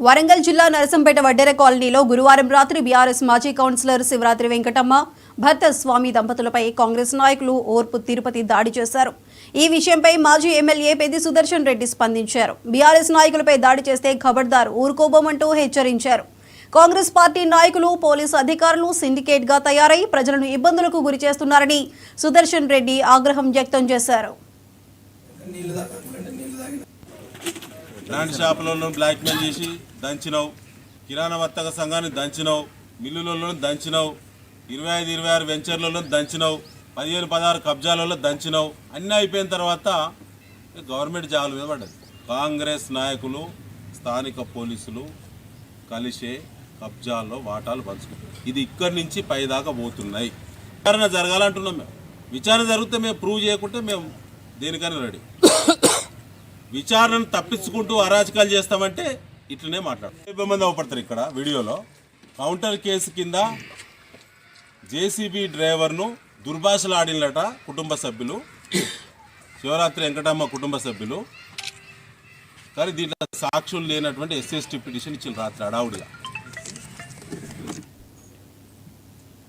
వరంగల్ జిల్లా నరసంపేట వడ్డెర కాలనీలో గురువారం రాత్రి బీఆర్ఎస్ మాజీ కౌన్సిలర్ శివరాత్రి వెంకటమ్మ భర్త స్వామి దంపతులపై కాంగ్రెస్ నాయకులు ఓర్పు తిరుపతి దాడి చేశారు. ఈ విషయంపై మాజీ ఎమ్మెల్యే పెద్ది సుదర్శన్ రెడ్డి స్పందించారు. బీఆర్ఎస్ నాయకులపై దాడి చేస్తే ఖబర్దార్ ఊరుకోబోమంటూ హెచ్చరించారు. కాంగ్రెస్ పార్టీ నాయకులు పోలీసు అధికారులు సిండికేట్ గా తయారై ప్రజలను ఇబ్బందులకు గురి చేస్తున్నారని సుదర్శన్ రెడ్డి ఆగ్రహం వ్యక్తం చేశారు. బ్రాండ్ షాపులను బ్లాక్మెయిల్ చేసి దంచినావు, కిరాణా వర్తక సంఘాన్ని దంచినావు, మిల్లులలో దంచినావు, 25-26 వెంచర్లలో దంచినావు, 15-16 కబ్జాలలో దంచినావు. అన్నీ అయిపోయిన తర్వాత గవర్నమెంట్ జాగ్రత్త మీద పడ్డది. కాంగ్రెస్ నాయకులు స్థానిక పోలీసులు కలిసే కబ్జాల్లో వాటాలు పంచుకుంటారు. ఇది ఇక్కడి నుంచి పైదాకా పోతున్నాయి. విచారణ జరగాలంటున్నాం. మేము విచారణ జరిగితే మేము ప్రూవ్ చేయకుంటే మేము దేనికైనా రెడీ. విచారణను తప్పించుకుంటూ అరాచకాలు చేస్తామంటే ఇట్లనే మాట్లాడతారు. మంది అవపడతారు. ఇక్కడ వీడియోలో కౌంటర్ కేసు కింద జేసీబీ డ్రైవర్ను దుర్భాషలు ఆడినట కుటుంబ సభ్యులు, శివరాత్రి వెంకటమ్మ కుటుంబ సభ్యులు. కానీ దీంట్లో సాక్షులు లేనటువంటి ఎస్ఎస్టీ పిటిషన్ ఇచ్చిన రాత్రి అడావుడిగా.